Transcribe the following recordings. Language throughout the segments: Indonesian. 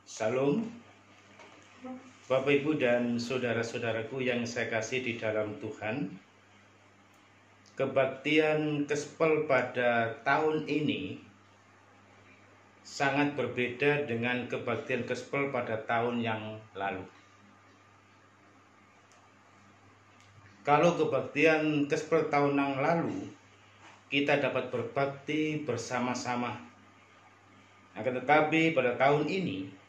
Salam, Bapak Ibu dan saudara-saudaraku yang saya kasih di dalam Tuhan. Kebaktian Gospel pada tahun ini sangat berbeda dengan kebaktian Gospel pada tahun yang lalu. Kalau kebaktian Gospel tahun yang lalu, kita dapat berbakti bersama-sama. Akan tetapi pada tahun ini,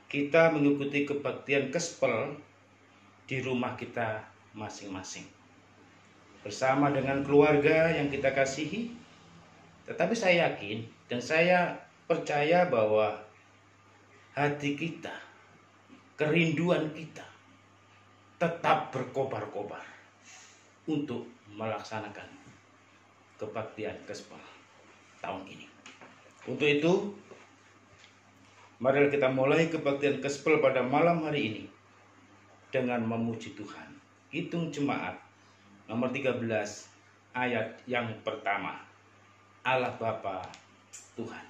kita mengikuti kebaktian Gospel di rumah kita masing-masing. Bersama dengan keluarga yang kita kasihi. Tetapi saya yakin dan saya percaya bahwa hati kita, kerinduan kita tetap berkobar-kobar untuk melaksanakan kebaktian Gospel tahun ini. Untuk itu, mari kita mulai kebaktian Gospel pada malam hari ini dengan memuji Tuhan. Hitung Jemaat nomor 13 ayat yang pertama. Allah Bapa Tuhan.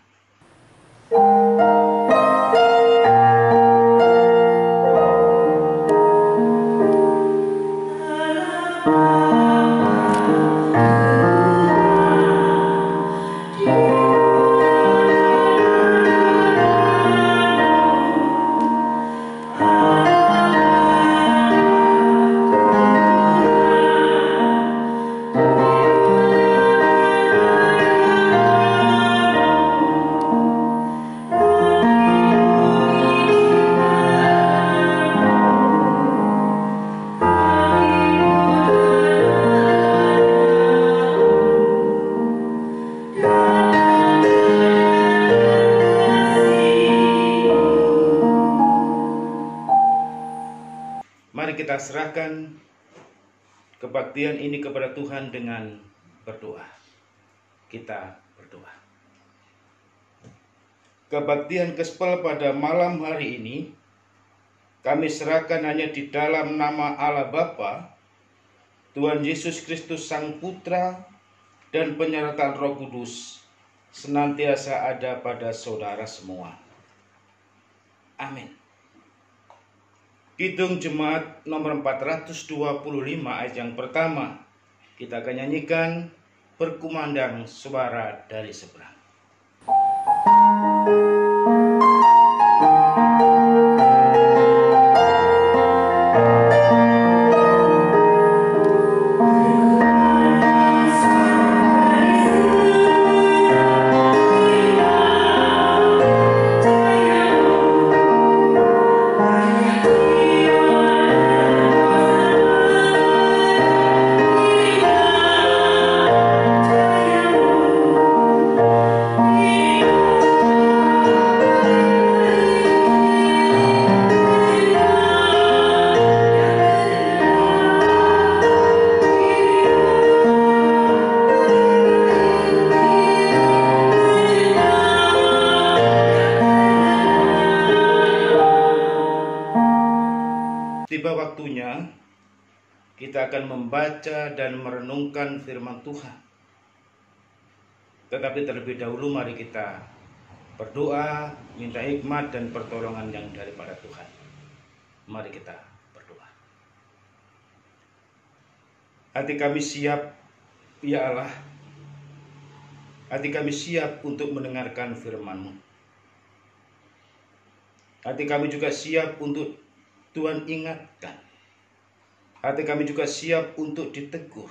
Mari kita serahkan kebaktian ini kepada Tuhan dengan berdoa. Kita berdoa. Kebaktian Gospel pada malam hari ini kami serahkan hanya di dalam nama Allah Bapa, Tuhan Yesus Kristus Sang Putra, dan penyertaan Roh Kudus senantiasa ada pada saudara semua. Amin. Kidung Jemaat nomor 425 ayat yang pertama, kita akan nyanyikan berkumandang suara dari seberang. Tiba waktunya kita akan membaca dan merenungkan firman Tuhan. Tetapi terlebih dahulu mari kita berdoa, minta hikmat dan pertolongan yang daripada Tuhan. Mari kita berdoa. Hati kami siap, ya Allah. Hati kami siap untuk mendengarkan firman-Mu. Hati kami juga siap untuk Tuhan ingatkan. Hati kami juga siap untuk ditegur.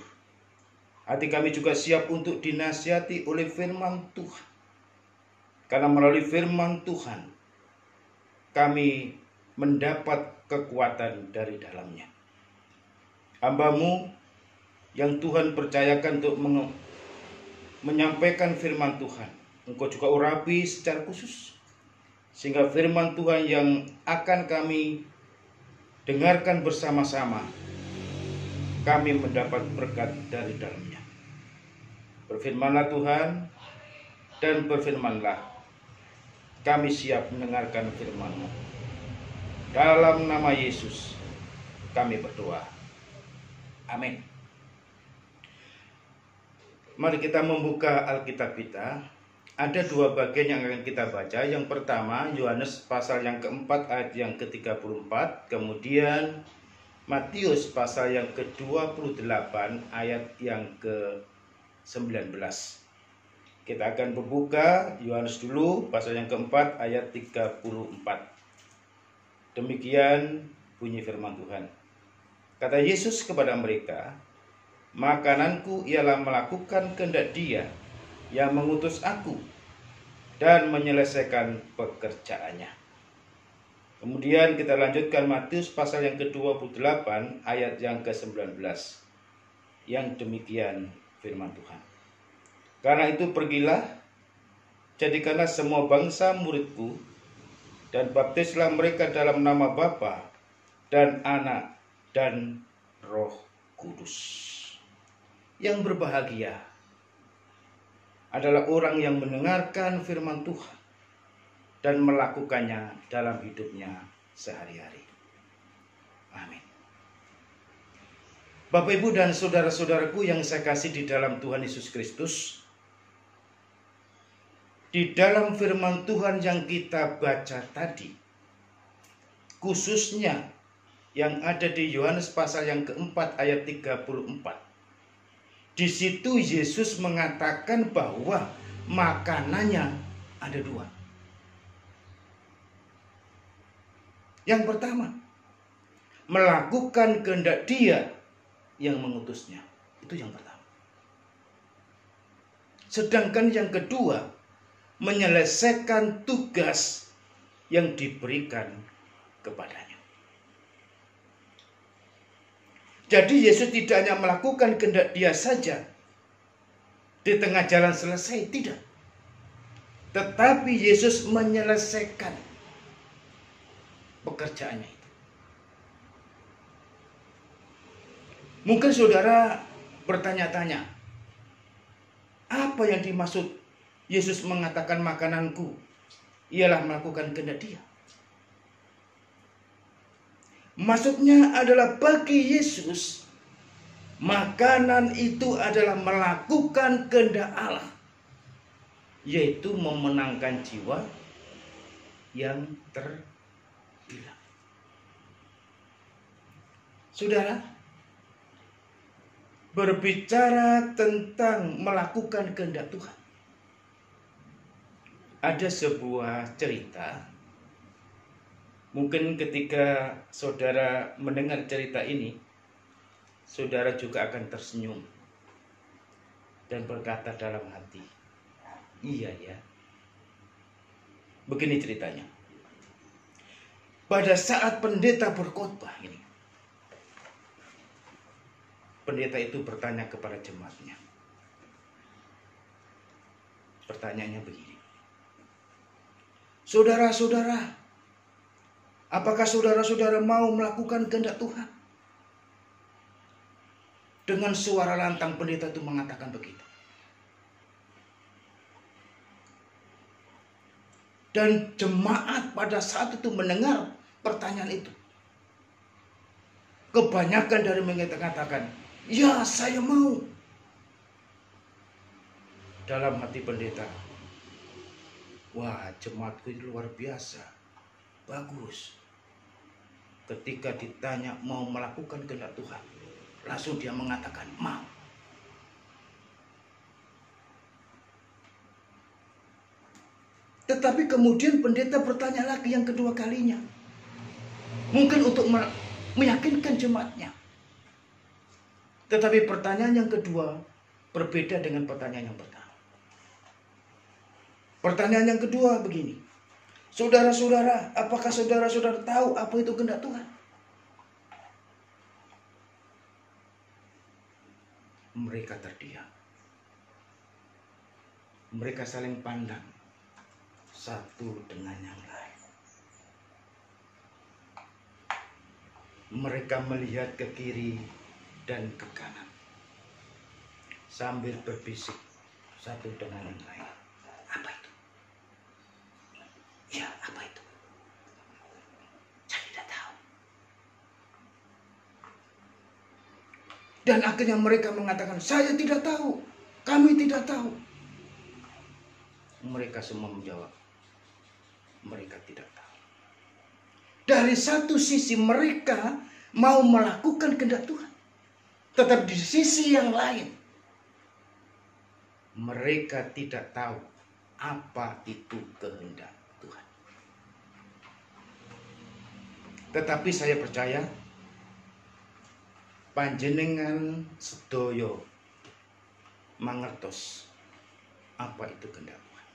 Hati kami juga siap untuk dinasihati oleh firman Tuhan. Karena melalui firman Tuhan, kami mendapat kekuatan dari dalamnya. Hamba-Mu yang Tuhan percayakan untuk menyampaikan firman Tuhan, Engkau juga urapi secara khusus. Sehingga firman Tuhan yang akan kami dengarkan bersama-sama, kami mendapat berkat dari dalamnya. Berfirmanlah Tuhan, dan berfirmanlah, kami siap mendengarkan firman-Mu. Dalam nama Yesus, kami berdoa. Amin. Mari kita membuka Alkitab kita ada dua bagian yang akan kita baca. Yang pertama, Yohanes pasal yang keempat ayat yang ke-34. Kemudian Matius pasal yang ke-28 ayat yang ke-19. Kita akan membuka Yohanes dulu pasal yang keempat ayat 34. Demikian bunyi firman Tuhan. Kata Yesus kepada mereka, "Makananku ialah melakukan kehendak Dia yang mengutus aku dan menyelesaikan pekerjaannya." Kemudian kita lanjutkan Matius pasal yang ke-28 ayat yang ke-19. Yang demikian firman Tuhan. "Karena itu pergilah, jadikanlah semua bangsa muridku, dan baptislah mereka dalam nama Bapa dan Anak dan Roh Kudus." Yang berbahagia adalah orang yang mendengarkan firman Tuhan dan melakukannya dalam hidupnya sehari-hari. Amin. Bapak, Ibu, dan saudara-saudaraku yang saya kasih di dalam Tuhan Yesus Kristus, di dalam firman Tuhan yang kita baca tadi, khususnya yang ada di Yohanes pasal yang keempat ayat 34, di situ Yesus mengatakan bahwa makanannya ada dua. Yang pertama, melakukan kehendak Dia yang mengutusnya. Itu yang pertama. Sedangkan yang kedua, menyelesaikan tugas yang diberikan kepadanya. Jadi Yesus tidak hanya melakukan kehendak Dia saja, di tengah jalan selesai, tidak. Tetapi Yesus menyelesaikan pekerjaannya itu. Mungkin saudara bertanya-tanya, apa yang dimaksud Yesus mengatakan makananku ialah melakukan kehendak Dia? Maksudnya adalah bagi Yesus, makanan itu adalah melakukan kehendak Allah, yaitu memenangkan jiwa yang terhilang. Saudara, berbicara tentang melakukan kehendak Tuhan, ada sebuah cerita. Mungkin ketika saudara mendengar cerita ini, saudara juga akan tersenyum dan berkata dalam hati, iya ya. Begini ceritanya. Pada saat pendeta berkhotbah ini, pendeta itu bertanya kepada jemaatnya. Pertanyaannya begini. Saudara-saudara, apakah saudara-saudara mau melakukan kehendak Tuhan? Dengan suara lantang pendeta itu mengatakan begitu. Dan jemaat pada saat itu mendengar pertanyaan itu. Kebanyakan dari mereka mengatakan, ya saya mau. Dalam hati pendeta, wah jemaatku ini luar biasa, bagus. Ketika ditanya mau melakukan kehendak Tuhan, langsung dia mengatakan mau. Tetapi kemudian pendeta bertanya lagi yang kedua kalinya. Mungkin untuk meyakinkan jemaatnya. Tetapi pertanyaan yang kedua berbeda dengan pertanyaan yang pertama. Pertanyaan yang kedua begini. Saudara-saudara, apakah saudara-saudara tahu apa itu kehendak Tuhan? Mereka terdiam. Mereka saling pandang satu dengan yang lain. Mereka melihat ke kiri dan ke kanan sambil berbisik satu dengan yang lain. Apa itu? Ya, apa itu? Saya tidak tahu. Dan akhirnya mereka mengatakan, saya tidak tahu. Kami tidak tahu. Mereka semua menjawab, mereka tidak tahu. Dari satu sisi mereka mau melakukan kehendak Tuhan, tetapi di sisi yang lain mereka tidak tahu apa itu kehendak Tuhan. Tetapi saya percaya panjenengan sedoyo mangertos apa itu kehendak Tuhan.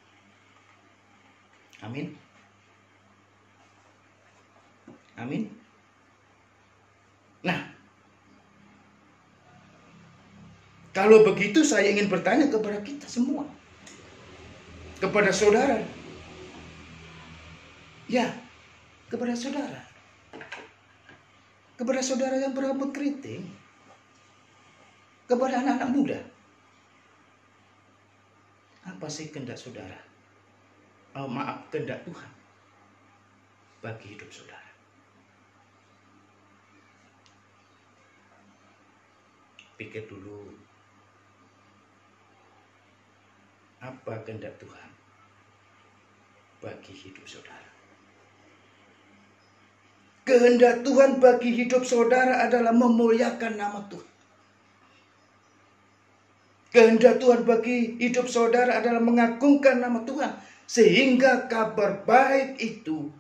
Amin. Amin. Nah, kalau begitu saya ingin bertanya kepada kita semua, kepada saudara. Ya, kepada saudara. Kepada saudara yang berambut keriting. Kepada anak-anak muda. Apa sih kehendak saudara? Kehendak Tuhan bagi hidup saudara. Pikir dulu, apa kehendak Tuhan bagi hidup saudara? Kehendak Tuhan bagi hidup saudara adalah memuliakan nama Tuhan. Kehendak Tuhan bagi hidup saudara adalah mengagungkan nama Tuhan, sehingga kabar baik itu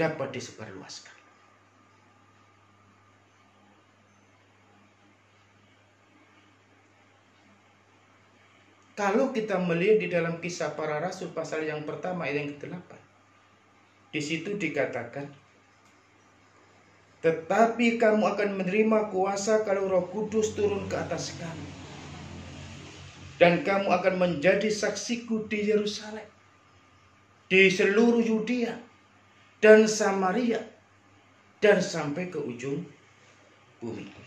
dapat disebarluaskan. Kalau kita melihat di dalam Kisah Para Rasul pasal yang pertama ayat yang ke-8, di situ dikatakan, tetapi kamu akan menerima kuasa kalau Roh Kudus turun ke atas kamu, dan kamu akan menjadi saksiku di Yerusalem, di seluruh Yudea dan Samaria, dan sampai ke ujung bumi.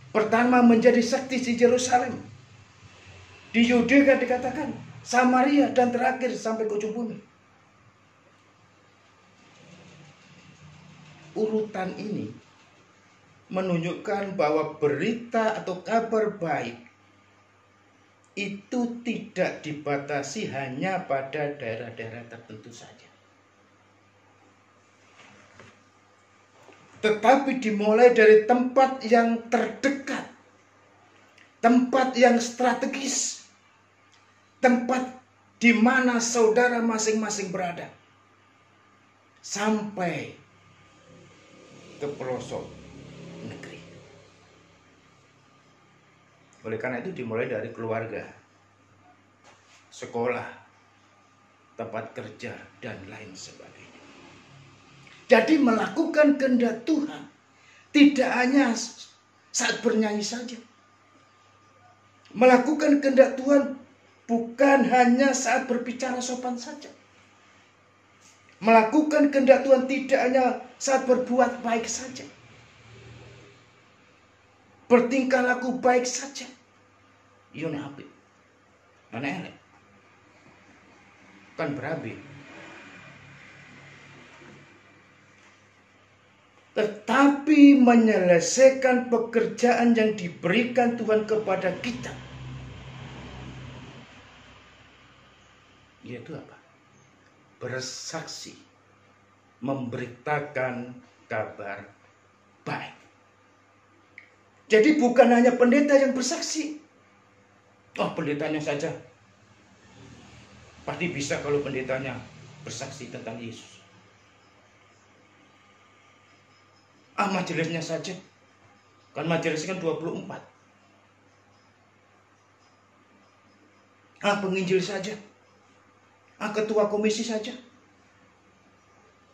Pertama menjadi saksi di Yerusalem, di Yudea dikatakan, Samaria, dan terakhir sampai ke ujung bumi. Urutan ini menunjukkan bahwa berita atau kabar baik itu tidak dibatasi hanya pada daerah-daerah tertentu saja, tetapi dimulai dari tempat yang terdekat, tempat yang strategis, tempat di mana saudara masing-masing berada, sampai ke pelosok negeri. Oleh karena itu dimulai dari keluarga, sekolah, tempat kerja, dan lain sebagainya. Jadi melakukan kehendak Tuhan tidak hanya saat bernyanyi saja. Melakukan kehendak Tuhan bukan hanya saat berbicara sopan saja. Melakukan kehendak Tuhan tidak hanya saat berbuat baik saja. Bertingkah laku baik saja. Iya nabi. Mana elek? Kan berabi. Tetapi menyelesaikan pekerjaan yang diberikan Tuhan kepada kita. Yaitu apa? Bersaksi, memberitakan kabar baik. Jadi bukan hanya pendeta yang bersaksi. Oh, pendetanya saja pasti bisa kalau pendetanya bersaksi tentang Yesus. Majelisnya saja. Kan majelisnya kan 24. Penginjil saja. Ketua komisi saja.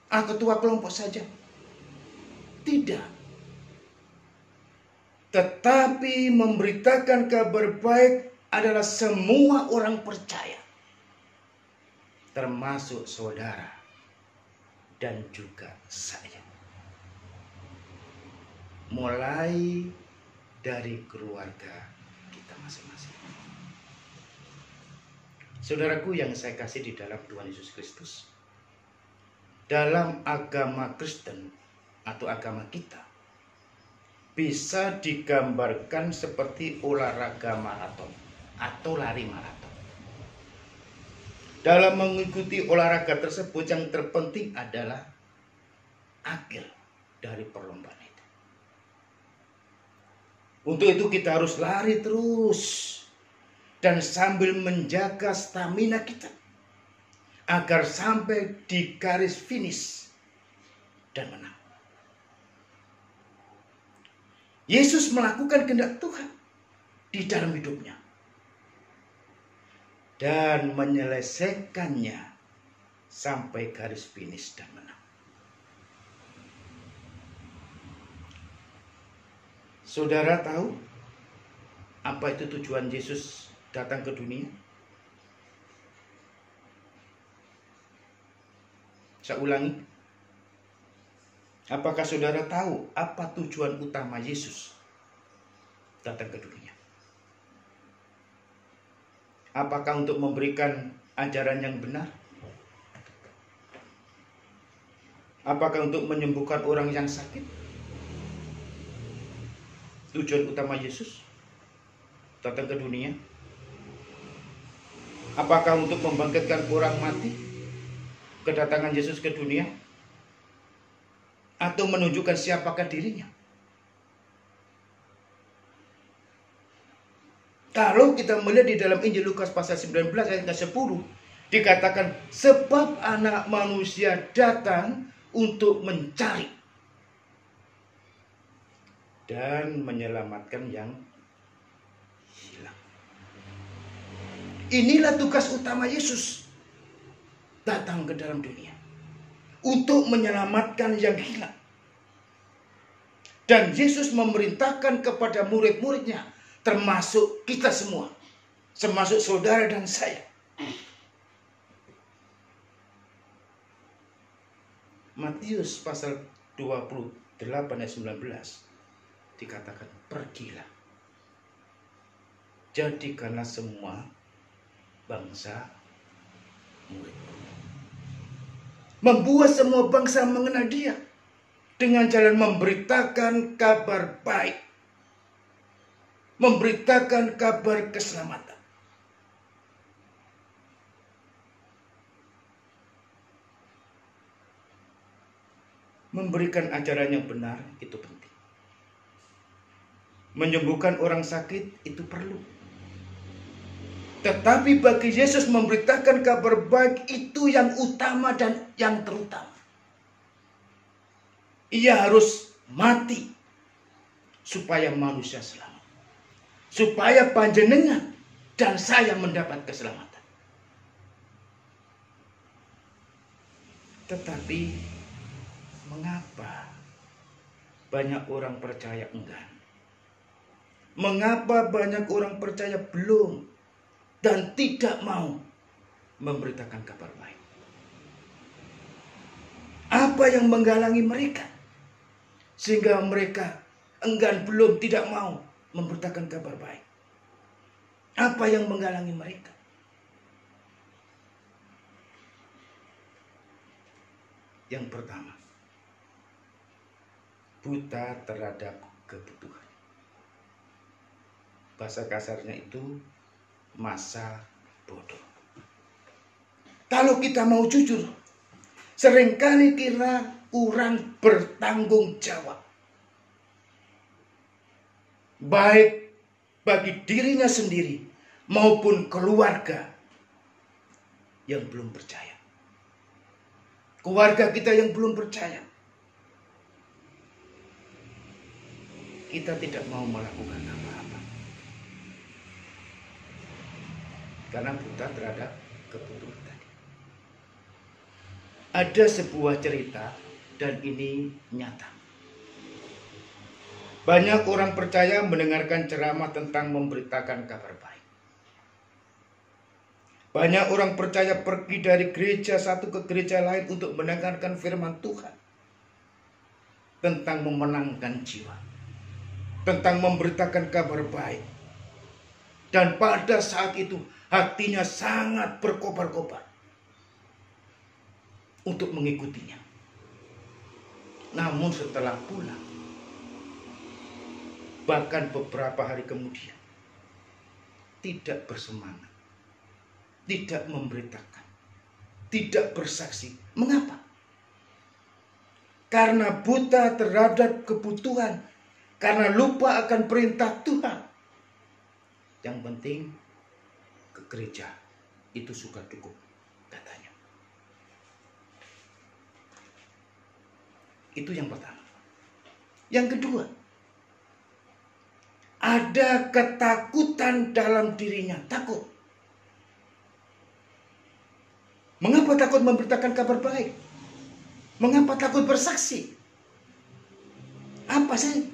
Ketua kelompok saja. Tidak. Tetapi memberitakan kabar baik adalah semua orang percaya. Termasuk saudara dan juga saya. Mulai dari keluarga kita masing-masing. Saudaraku yang saya kasih di dalam Tuhan Yesus Kristus, dalam agama Kristen atau agama kita bisa digambarkan seperti olahraga maraton. atau lari maraton. Dalam mengikuti olahraga tersebut yang terpenting adalah akhir dari perlombaan itu. Untuk itu kita harus lari terus dan sambil menjaga stamina kita agar sampai di garis finish dan menang. Yesus melakukan kehendak Tuhan di dalam hidupnya dan menyelesaikannya sampai garis finish dan menang. Saudara tahu apa itu tujuan Yesus datang ke dunia? Saya ulangi. Apakah saudara tahu apa tujuan utama Yesus datang ke dunia? Apakah untuk memberikan ajaran yang benar? Apakah untuk menyembuhkan orang yang sakit? Tujuan utama Yesus datang ke dunia? Apakah untuk membangkitkan orang mati? Kedatangan Yesus ke dunia? Atau menunjukkan siapakah dirinya? Kalau kita melihat di dalam Injil Lukas pasal 19 ayat 10, dikatakan sebab anak manusia datang untuk mencari dan menyelamatkan yang hilang. Inilah tugas utama Yesus datang ke dalam dunia, untuk menyelamatkan yang hilang. Dan Yesus memerintahkan kepada murid-muridnya, termasuk kita semua, termasuk saudara dan saya. Matius pasal 28 ayat 19 dikatakan, pergilah, jadikanlah semua bangsa murid. Membuat semua bangsa mengenal Dia dengan jalan memberitakan kabar baik, memberitakan kabar keselamatan. Memberikan ajaran yang benar itu penting. Menyembuhkan orang sakit itu perlu. Tetapi bagi Yesus memberitakan kabar baik itu yang utama dan yang terutama. Ia harus mati supaya manusia selamat. Supaya panjenengan dan saya mendapat keselamatan. Tetapi mengapa banyak orang percaya enggan? Mengapa banyak orang percaya belum dan tidak mau memberitakan kabar baik? Apa yang menghalangi mereka sehingga mereka enggan, belum, tidak mau memberitakan kabar baik? Apa yang menghalangi mereka? Yang pertama, buta terhadap kebutuhan. Bahasa kasarnya itu masa bodoh. Kalau kita mau jujur, seringkali kira kurang bertanggung jawab, baik bagi dirinya sendiri maupun keluarga yang belum percaya. Keluarga kita yang belum percaya, kita tidak mau melakukan apa-apa karena buta terhadap kebutuhan tadi. Ada sebuah cerita dan ini nyata. Banyak orang percaya mendengarkan ceramah tentang memberitakan kabar baik. Banyak orang percaya pergi dari gereja satu ke gereja lain untuk mendengarkan firman Tuhan tentang memenangkan jiwa, tentang memberitakan kabar baik. Dan pada saat itu hatinya sangat berkobar-kobar untuk mengikutinya. Namun setelah pulang, bahkan beberapa hari kemudian, tidak bersemangat, tidak memberitakan, tidak bersaksi. Mengapa? Karena buta terhadap kebutuhan, karena lupa akan perintah Tuhan. Yang penting ke gereja itu sudah cukup, katanya. Itu yang pertama. Yang kedua, ada ketakutan dalam dirinya, takut. Mengapa takut memberitakan kabar baik? Mengapa takut bersaksi? Apa sih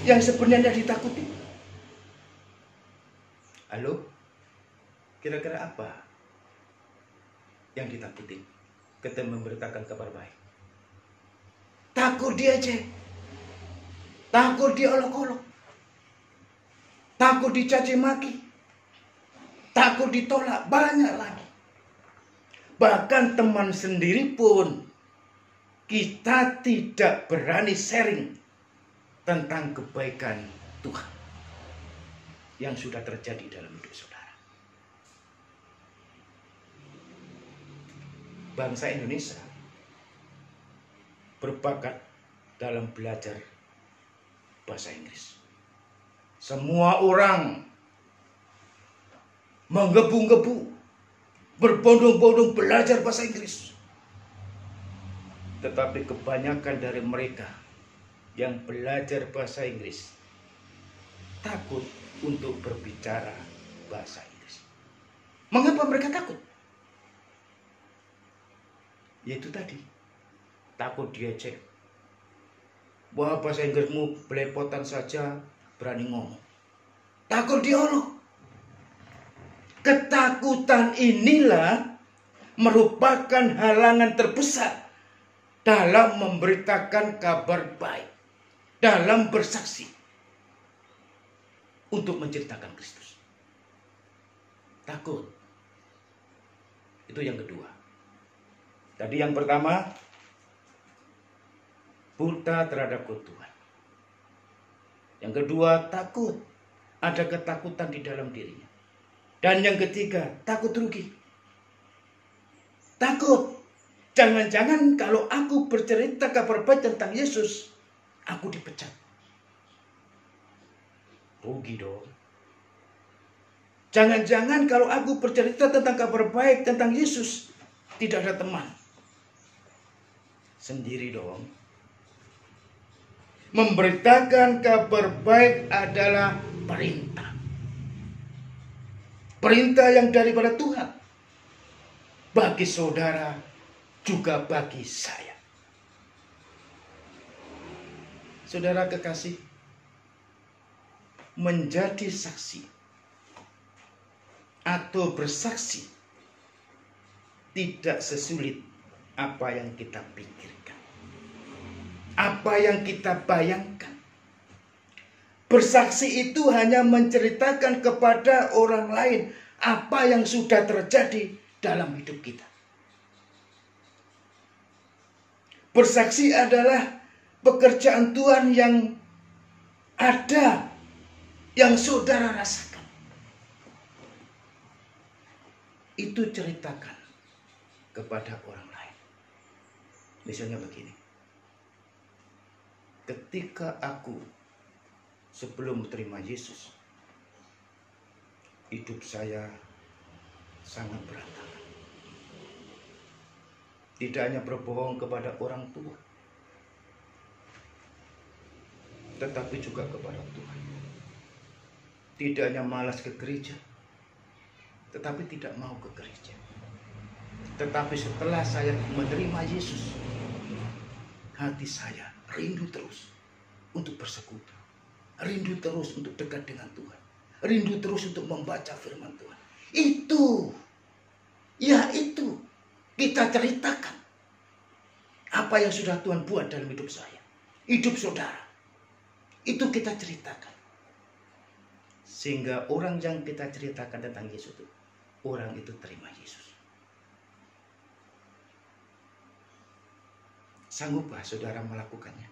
yang sebenarnya ditakuti? Halo? Kira-kira apa yang ditakuti ketika memberitakan kabar baik? Takut diejek, takut diolok-olok, takut dicaci maki, takut ditolak, banyak lagi. Bahkan teman sendiri pun kita tidak berani sharing tentang kebaikan Tuhan yang sudah terjadi dalam hidup saudara. Bangsa Indonesia berbakat dalam belajar bahasa Inggris. Semua orang menggebu-gebu, berbondong-bondong belajar bahasa Inggris. Tetapi kebanyakan dari mereka yang belajar bahasa Inggris takut untuk berbicara bahasa Inggris. Mengapa mereka takut? Yaitu tadi, takut diejek. Wah, bahasa Inggrismu belepotan saja berani ngomong. Takut diolok. Ketakutan inilah merupakan halangan terbesar dalam memberitakan kabar baik, dalam bersaksi untuk menceritakan Kristus. Takut. Itu yang kedua. Tadi yang pertama, buta terhadap Tuhan. Yang kedua, takut. Ada ketakutan di dalam dirinya. Dan yang ketiga, takut rugi. Takut. Jangan-jangan kalau aku bercerita kabar baik tentang Yesus, aku dipecat. Rugi dong. Jangan-jangan kalau aku bercerita tentang kabar baik tentang Yesus, tidak ada teman. Sendiri dong. Memberitakan kabar baik adalah perintah. Perintah yang daripada Tuhan. Bagi saudara, juga bagi saya. Saudara kekasih, menjadi saksi atau bersaksi tidak sesulit apa yang kita pikirkan, apa yang kita bayangkan. Bersaksi itu hanya menceritakan kepada orang lain apa yang sudah terjadi dalam hidup kita. Bersaksi adalah pekerjaan Tuhan yang ada, yang saudara rasakan. Itu ceritakan kepada orang lain. Misalnya begini. Ketika aku sebelum menerima Yesus, hidup saya sangat berantakan. Tidak hanya berbohong kepada orang tua, tetapi juga kepada Tuhan. Tidak hanya malas ke gereja, tetapi tidak mau ke gereja. Tetapi setelah saya menerima Yesus, hati saya rindu terus untuk bersekutu. Rindu terus untuk dekat dengan Tuhan. Rindu terus untuk membaca firman Tuhan. Itu kita ceritakan apa yang sudah Tuhan buat dalam hidup saya, hidup saudara. Itu kita ceritakan. Sehingga orang yang kita ceritakan tentang Yesus itu, orang itu terima Yesus. Sanggupkah saudara melakukannya?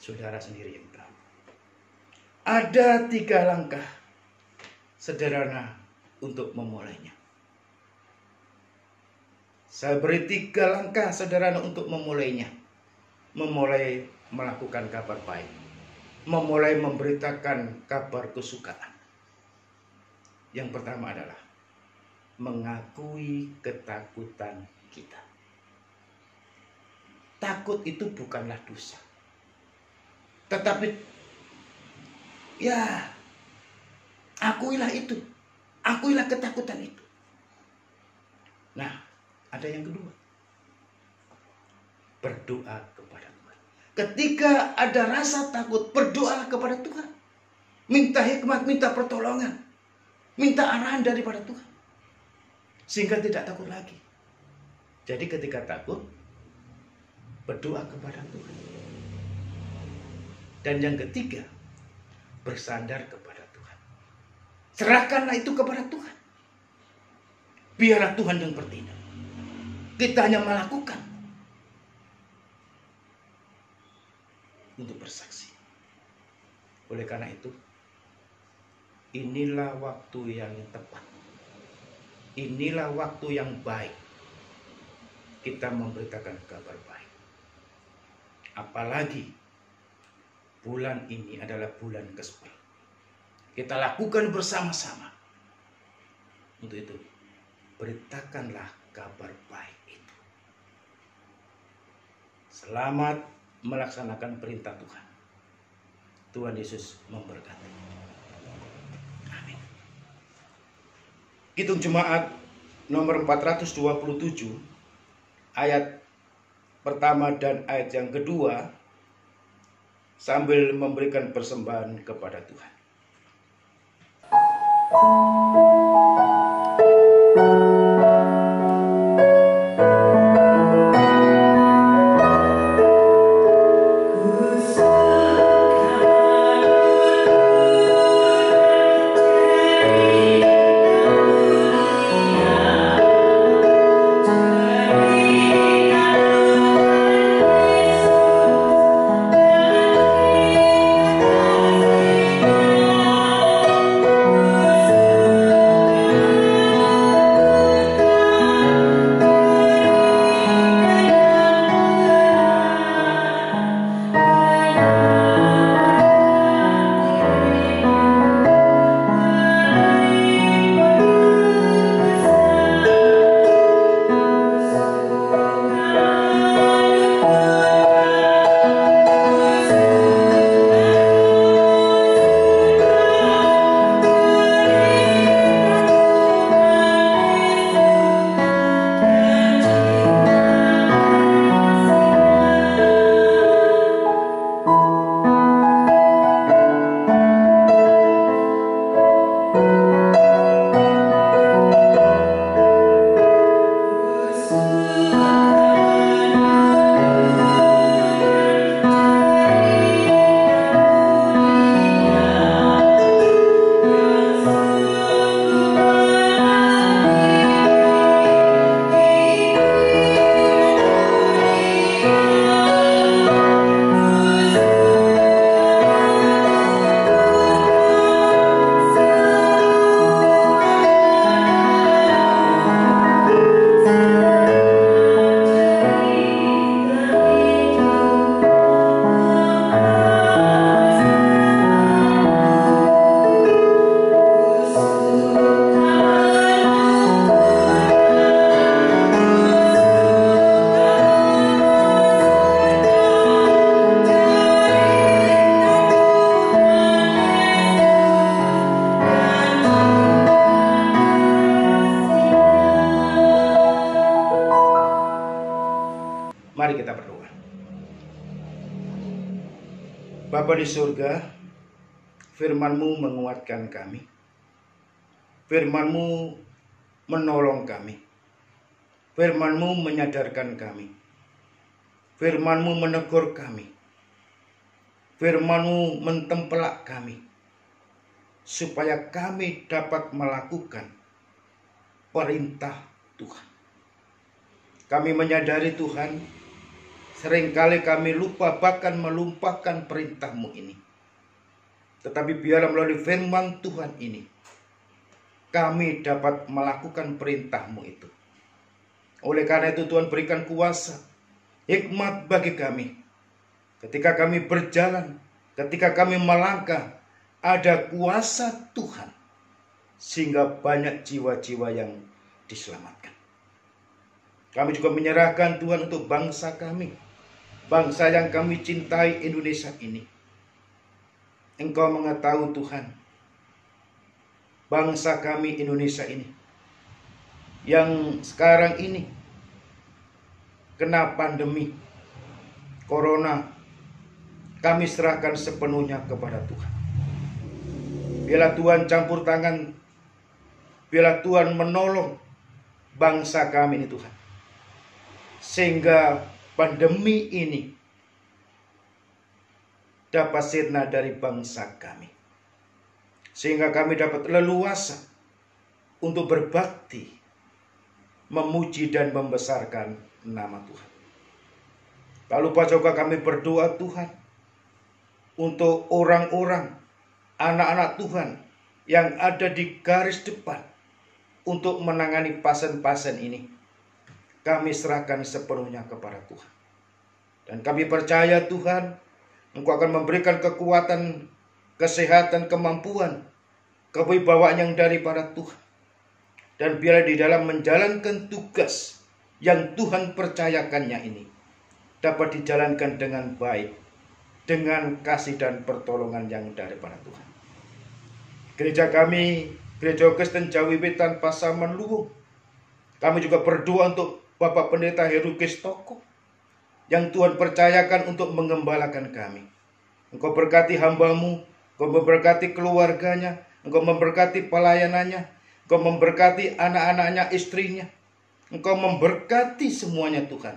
Saudara sendiri yang tahu. Ada 3 langkah sederhana untuk memulainya. Saya beri 3 langkah sederhana untuk memulainya. Memulai melakukan kabar baik. Memulai memberitakan kabar kesukaan. Yang pertama adalah mengakui ketakutan kita. Takut itu bukanlah dosa. Tetapi ya, akuilah itu. Akuilah ketakutan itu. Nah, ada yang kedua. Berdoa kepada Tuhan. Ketika ada rasa takut, berdoalah kepada Tuhan. Minta hikmat, minta pertolongan. Minta arahan daripada Tuhan. Sehingga tidak takut lagi. Jadi ketika takut, berdoa kepada Tuhan. Dan yang ketiga, bersandar kepada Tuhan. Serahkanlah itu kepada Tuhan. Biarlah Tuhan yang bertindak. Kita hanya melakukan untuk bersaksi. Oleh karena itu, inilah waktu yang tepat. Inilah waktu yang baik kita memberitakan kabar baik. Apalagi bulan ini adalah bulan ke-10. Kita lakukan bersama-sama. Untuk itu, beritakanlah kabar baik itu. Selamat melaksanakan perintah Tuhan. Tuhan Yesus memberkati. Amin. Kidung Jemaat nomor 427 ayat pertama dan ayat yang kedua sambil memberikan persembahan kepada Tuhan. Mari kita berdoa. Bapa di surga, firman-Mu menguatkan kami. Firman-Mu menolong kami. Firman-Mu menyadarkan kami. Firman-Mu menegur kami. Firman-Mu mentempelak kami. Supaya kami dapat melakukan perintah Tuhan. Kami menyadari Tuhan, seringkali kami lupa bahkan melupakan perintah-Mu ini. Tetapi biarlah melalui firman Tuhan ini kami dapat melakukan perintah-Mu itu. Oleh karena itu Tuhan berikan kuasa, hikmat bagi kami. Ketika kami berjalan, ketika kami melangkah, ada kuasa Tuhan. Sehingga banyak jiwa-jiwa yang diselamatkan. Kami juga menyerahkan Tuhan untuk bangsa kami. Bangsa yang kami cintai, Indonesia ini. Engkau mengetahui Tuhan, bangsa kami Indonesia ini yang sekarang ini kena pandemi corona, kami serahkan sepenuhnya kepada Tuhan. Biarlah Tuhan campur tangan, biarlah Tuhan menolong bangsa kami ini Tuhan, sehingga pandemi ini dapat sirna dari bangsa kami, sehingga kami dapat leluasa untuk berbakti, memuji dan membesarkan nama Tuhan. Tak lupa juga kami berdoa Tuhan untuk orang-orang, anak-anak Tuhan yang ada di garis depan untuk menangani pasien-pasien ini. Kami serahkan sepenuhnya kepada Tuhan. Dan kami percaya Tuhan, Engkau akan memberikan kekuatan, kesehatan, kemampuan, kewibawaan yang daripada Tuhan. Dan biarlah di dalam menjalankan tugas yang Tuhan percayakannya ini dapat dijalankan dengan baik, dengan kasih dan pertolongan yang daripada Tuhan. Gereja kami, Gereja Kristen Jawi Wetan Pasaman Luhung, kami juga berdoa untuk Bapak Pendeta Heru Kistoko yang Tuhan percayakan untuk mengembalakan kami. Engkau berkati hamba-Mu, Engkau memberkati keluarganya, Engkau memberkati pelayanannya, Engkau memberkati anak-anaknya, istrinya. Engkau memberkati semuanya Tuhan.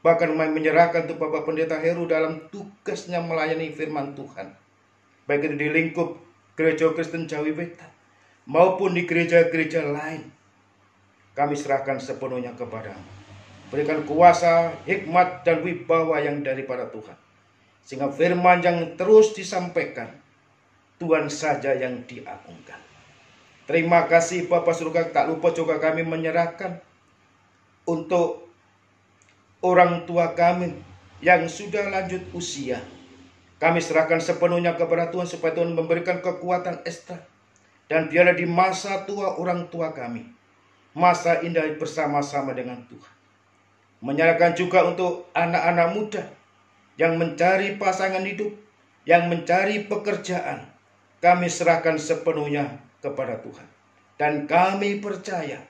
Bahkan menyerahkan untuk Bapak Pendeta Heru dalam tugasnya melayani firman Tuhan. Baik itu di lingkup Gereja Kristen Jawi Wetan maupun di gereja-gereja lain. Kami serahkan sepenuhnya kepada-Mu. Berikan kuasa, hikmat, dan wibawa yang daripada Tuhan. Sehingga firman yang terus disampaikan, Tuhan saja yang diagungkan. Terima kasih Bapak Surga. Tak lupa juga kami menyerahkan untuk orang tua kami yang sudah lanjut usia. Kami serahkan sepenuhnya kepada Tuhan supaya Tuhan memberikan kekuatan ekstra. Dan biarlah di masa tua orang tua kami, masa indah bersama-sama dengan Tuhan. Menyerahkan juga untuk anak-anak muda yang mencari pasangan hidup, yang mencari pekerjaan. Kami serahkan sepenuhnya kepada Tuhan. Dan kami percaya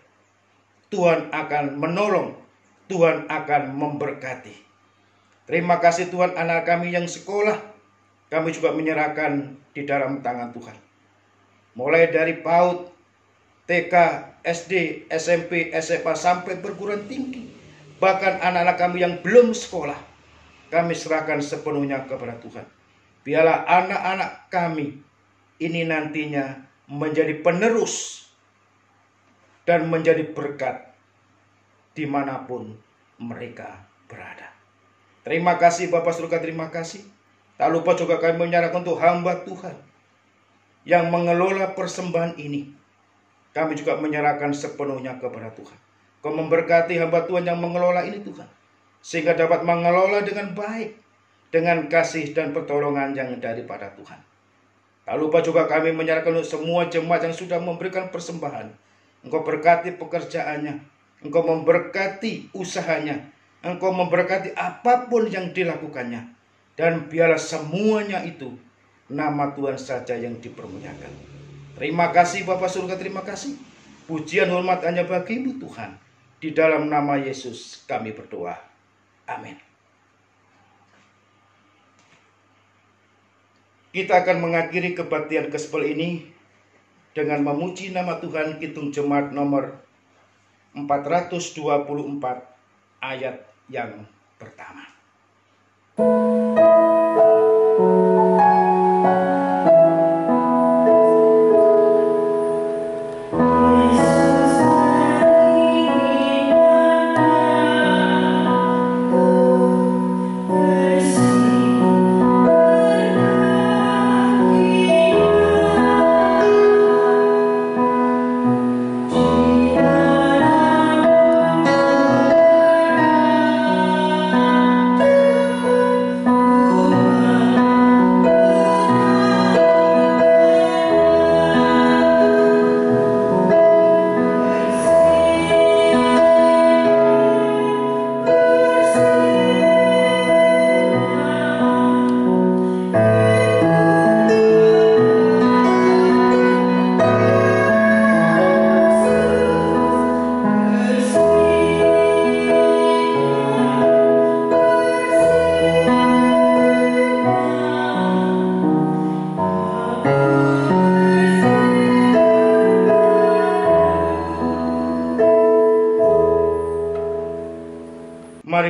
Tuhan akan menolong, Tuhan akan memberkati. Terima kasih Tuhan, anak kami yang sekolah, kami juga menyerahkan di dalam tangan Tuhan. Mulai dari PAUD, TK, SD, SMP, SMA sampai perguruan tinggi. Bahkan anak-anak kami yang belum sekolah, kami serahkan sepenuhnya kepada Tuhan. Biarlah anak-anak kami ini nantinya menjadi penerus dan menjadi berkat dimanapun mereka berada. Terima kasih Bapak Surga, terima kasih. Tak lupa juga kami menyerahkan untuk hamba Tuhan yang mengelola persembahan ini. Kami juga menyerahkan sepenuhnya kepada Tuhan. Kau memberkati hamba Tuhan yang mengelola ini Tuhan, sehingga dapat mengelola dengan baik, dengan kasih dan pertolongan yang daripada Tuhan. Tak lupa juga kami menyerahkan untuk semua jemaat yang sudah memberikan persembahan. Engkau berkati pekerjaannya, Engkau memberkati usahanya, Engkau memberkati apapun yang dilakukannya. Dan biarlah semuanya itu nama Tuhan saja yang dipermuliakan. Terima kasih Bapak Surga, terima kasih. Pujian hormat hanya bagi-Mu Tuhan. Di dalam nama Yesus kami berdoa. Amin. Kita akan mengakhiri kebaktian gospel ini dengan memuji nama Tuhan. Kidung Jemaat nomor 424 ayat yang pertama.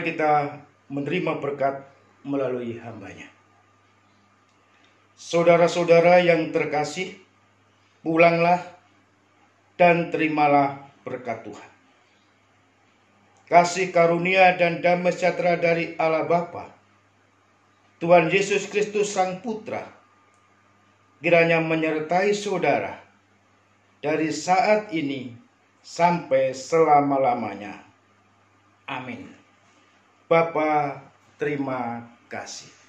Mari kita menerima berkat melalui hamba-Nya. Saudara-saudara yang terkasih, pulanglah dan terimalah berkat Tuhan. Kasih karunia dan damai sejahtera dari Allah Bapa, Tuhan Yesus Kristus Sang Putra, kiranya menyertai saudara dari saat ini sampai selama-lamanya. Amin. Bapa, terima kasih.